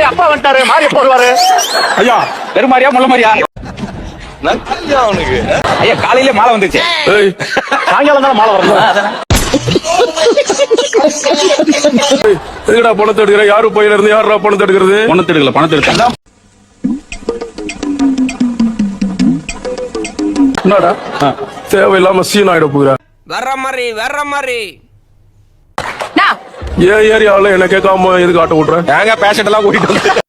அப்பா வந்துட்டாரு, மாறி போடுவாரு. ஐயா பெருமாரியா முள்ள மாதிரியா அவனுக்கு? ஐயா காலையில மாலை வந்துச்சு, சாயங்காலம் தானே மாலை வரணும். எதுடா பணத்தை எடுக்கிற? யாரு போயில இருந்து யாரா பணத்தை எடுக்கிறது? பணத்தை எடுக்கல, பணத்தை எடுக்க. என்னடா தேவையில்லாம சீன் ஆயிட போகிற? வர்ற மாதிரி ஏன் ஏரியாவில் என்ன கேட்காம எதுக்கு ஆட்டோ விட்டுற? ஏங்க பேஷண்ட் எல்லாம் கூட்டிட்டு வந்து.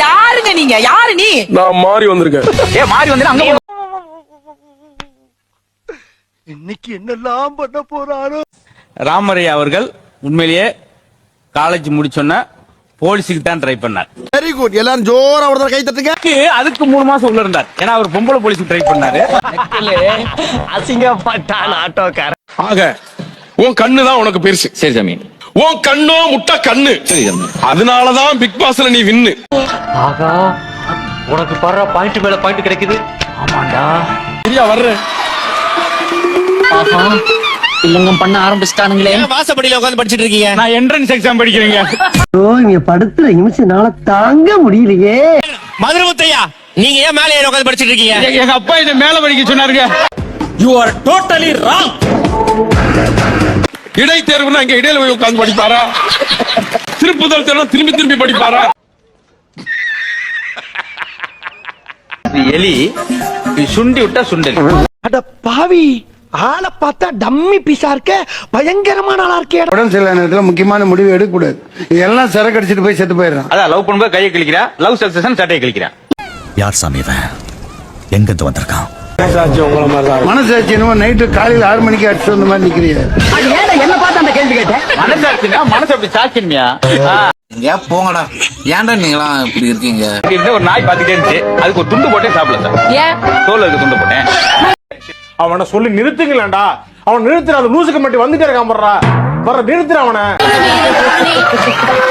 யாருங்க நீங்க? யாரு நீ? நான் மாறி வந்திருக்கேன். மாறி வந்து அங்க இன்னைக்கு என்னெல்லாம் பண்ண போறாரோ. ராமரையா அவர்கள் உண்மையிலேயே காலேஜ் முடிச்சோன்ன போலீஸுக்கு தான் ட்ரை பண்ணார். Very good. எல்லாரும் ஜோரா ஒரு கை தட்டுங்க. அதுக்கு 3 மாசம் உள்ள இருந்தார். ஏன்னா அவர் பொம்பளை போலீஸுக்கு ட்ரை பண்ணாரு. அசிங்கப்பட்டான் ஆட்டோக்கார. ஆக உன் கண்ணு தான் உனக்கு பெருசு. சரி சாமி. உன் கண்ணோ முட்டை கண்ணு. சரி சாமி. அதனாலதான் பிக் பாஸ்ல நீ வின்னு. ஆகா, உனக்கு பாரு பாயிண்ட் மேல பாயிண்ட் கிடைக்குது. ஆமாண்டா. சரியா வர்ற. ஆஹா, இல்லங்கம் பண்ண ஆரம்பிச்சிட்டானுங்களே. வாசப்படியில உட்கார்ந்து படிச்சிட்டு இருக்கீங்க? நான் என்ட்ரன்ஸ் எக்ஸாம் படிக்கிறேங்க. இங்க படுத்துற நிமிஷம்னால தாங்க முடியலையே. மதுரை முத்தையா, நீங்க ஏன் மேலே ஏறி உட்கார்ந்து படிச்சிட்டு இருக்கீங்க? எங்க அப்பா இதை மேல படிக்க சொன்னாருங்க. You are totally wrong. இடைத்தேர்வுனா இங்க இடையில போய் உட்கார்ந்து படிப்பாரா? திருப்புதல் தேர்வு திரும்பி திரும்பி படிப்பாரா? எலி சுண்டி விட்டா சுண்டல். அட பாவி, ஆளை பார்த்தா டம்மி பீஸா இருக்க, பயங்கரமான ஆளா இருக்கே. உடம்பு சில நேரத்துல முக்கியமான முடிவு எடுக்க கூடாது. எல்லாம் சரக்கு அடிச்சிட்டு போய் செத்து போயிடுறான். அதான் லவ் பண்ணும்போது கையை கிழிக்கிறா, லவ் சக்சஸ் சட்டையை கிழிக்கிறா. யார் சாமி இவன்? எங்க இருந்து வந்திருக்கான்? மனசாட்சி என்னமோ நைட்டு காலையில 6 மணிக்கு அடிச்சு வந்த மாதிரி நிக்கிறீங்க. என்ன பார்த்து அந்த கேள்வி கேட்டேன்? மனசாட்சினா மனசு அப்படி சாட்சியா? போங்கடா, ஏன்டா நீங்களாம் இப்படி இருக்கீங்க? ஒரு நாய் பாத்துட்டே இருந்துச்சு, அதுக்கு ஒரு துண்டு போட்டே சாப்பிடல சார். தோல்ல இருக்க துண்டு போட்டேன். அவனை சொல்லி நிறுத்துங்களேன்டா. அவன் நிறுத்துற, அது லூசுக்கு மட்டும் வந்துட்டே இருக்கான். வர நிறுத்துற அவனை.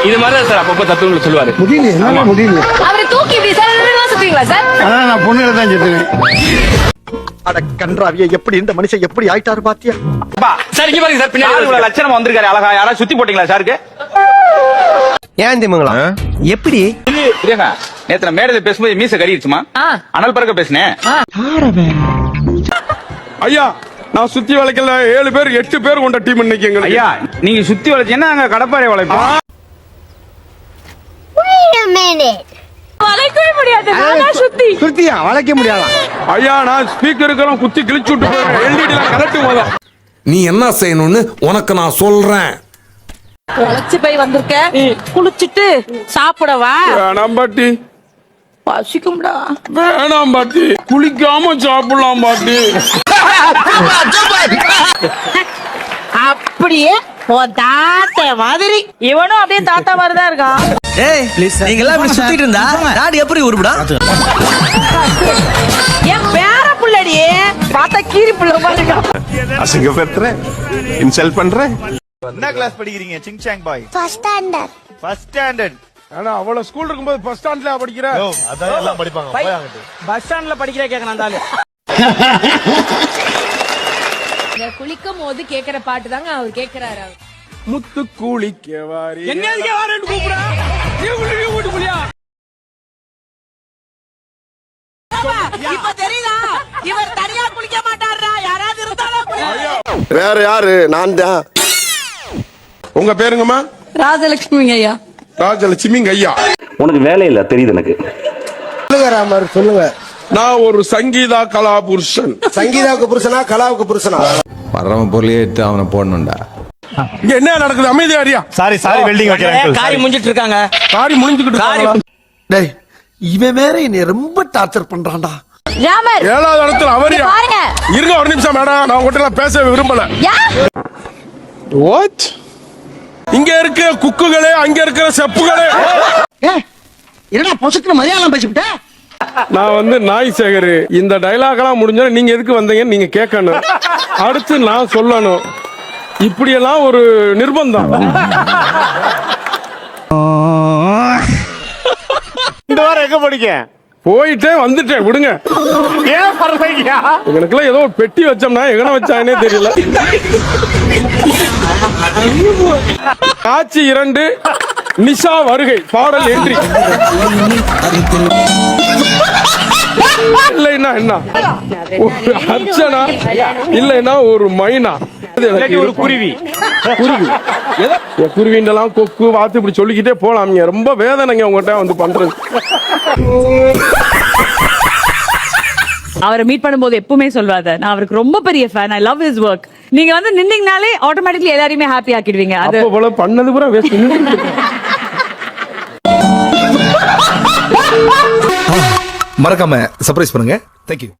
இது மாதிரி சார் அப்பப்ப தத்துவங்களை சொல்லுவாரு. முடியல, என்னால முடியல. அவரை தூக்கி இப்படி சார் சுத்துவீங்களா சார்? அதான் நான் பொண்ணுல தான் செத்துவேன். அட கன்றாவிய, எப்படி இந்த மனுஷன் எப்படி ஆயிட்டாரு பாத்தியா? சார் இங்க பாருங்க சார், பின்னாடி லட்சணம் வந்திருக்காரு அழகா. யாராவது சுத்தி போட்டீங்களா சாருக்கு? ஏன் திமுங்களா? எப்படி நேத்து மேடையில பேசும்போது மீச கறிடுச்சுமா, அனல் பறக்க பேசினேன். ஐயா நான் சுத்தி வளைக்கல. 7 பேர் 8 பேர் கொண்ட டீம் இன்னைக்கு எங்க. ஐயா நீங்க சுத்தி வளைச்சீங்கன்னா நாங்க கடப்பாறை வளைப்போம். வளைக்கவே முடியாது. நானா சுத்தி சுத்தியா வளைக்க முடியாதா? ஐயா நான் ஸ்பீக்கருக்கெல்லாம் குத்தி கிழிச்சு விட்டு போறேன். எல்இடி கரெக்ட் போதா. நீ என்ன செய்யணும்னு உனக்கு நான் சொல்றேன். வளைச்சு போய் வந்திருக்க, குளிச்சிட்டு சாப்பிடவா? வேணாம் பாட்டி, பசிக்கும்டா. வேணாம் பாட்டி, குளிக்காம சாப்பிடலாம் பாட்டி. அப்படியே தாத்தா மாதிரி. இவனும் அப்படியே தாத்தா மாதிரி தான் இருக்கான். நீங்க எல்லாம் இப்படி சுத்திட்டு இருந்தா நாடு எப்படி உருப்படா? என் பேர புள்ளடி பார்த்தா கீரி புள்ள மாதிரி இருக்கான். அசிங்கப்படுத்துறேன், இன்சல்ட் பண்றேன். என்ன கிளாஸ் படிக்கிறீங்க சிங்சாங் பாய்? First standard. ஆனா அவள ஸ்கூல் இருக்கும்போது பஸ் ஸ்டாண்ட்ல படிக்கிற. அதான் எல்லாம் படிப்பாங்க. பஸ் ஸ்டாண்ட்ல படிக்கிற கேக்குறான். குளிக்கும் போது கேக்குற பாட்டு தாங்க அவர் கேக்குறாரு. முத்து குளிக்க வாரி. எங்க வரேன்னு கூப்பிடா. இப்ப தெரியுதா? இவர் தனியா குளிக்க மாட்டாரா? யாராவது இருந்தாலும். வேற யாரு? நான் தான். உங்க பேருங்கம்மா? ராஜலட்சுமிங்க ஐயா. ராஜலட்சுமிங்க ஐயா. உனக்கு வேலை இல்ல தெரியுது எனக்கு. சொல்லுங்க ராமர், சொல்லுங்க. நான் ஒரு சங்கீதா கலா புருஷன். சங்கீதாவுக்கு புருஷனா கலாவுக்கு புருஷனா? வர்றவன் பொருளையே எடுத்து அவனை போடணும்டா. இங்க என்ன நடக்குது? அமைதியாரியா? சாரி வெல்டிங் வைக்கிறேன். காரி முடிஞ்சிட்டு இருக்காங்க. காரி முடிஞ்சுக்கிட்டு இருக்காங்க. டேய், இவன் வேற என்னை ரொம்ப டார்ச்சர் பண்றான்டா. ராமர் 7வது இடத்துல அவரியா? பாருங்க. இருங்க ஒரு நிமிஷம் மேடம், நான் உங்ககிட்ட பேச விரும்பல. வாட்? இங்க இருக்க குக்குகளே, அங்க இருக்கிற செப்புகளே. என்னடா பொசுக்கு மலையாளம் பேசிவிட்ட? நான் நாய் சேகர். இந்த டைலாக் எல்லாம் முடிஞ்சா நீங்க எதுக்கு வந்தீங்கன்னு நீங்க கேட்கணும். அடுத்து நான் சொல்லணும். இப்படி எல்லாம் ஒரு நிர்பந்தம். இந்த வாரம் எங்க படிக்க? போயிட்டே வந்துட்டேன், விடுங்க. ஏன் பரவாயில்லையா? எங்களுக்குலாம் ஏதோ ஒரு பெட்டி வச்சோம்னா எங்கன வச்சானே தெரியல. காட்சி 2 நிஷா வருகை பாடல் என்ட்ரி. இல்லைன்னா என்ன, ஒரு அர்ச்சனா இல்லைன்னா ஒரு மைனா, ஒரு குருவி. குருவிண்டெல்லாம் கொக்கு வாத்து இப்படி சொல்லிக்கிட்டே போலாம்ங்க. ரொம்ப வேதனைங்க உங்ககிட்ட வந்து பண்றது. அவரை மீட் பண்ணும்போது எப்பவுமே சொல்வாத, நான் அவருக்கு ரொம்ப பெரிய fan, I love his work. நீங்க வந்து நின்னீங்கனாலே ஆட்டோமேட்டிக்கலி எல்லாரையுமே ஹாப்பி ஆக்கிடுவீங்க. அது அப்போ போல பண்ணது பூரா வேஸ்ட். மறக்காம சர்ப்ரைஸ் பண்ணுங்க. தேங்க்யூ.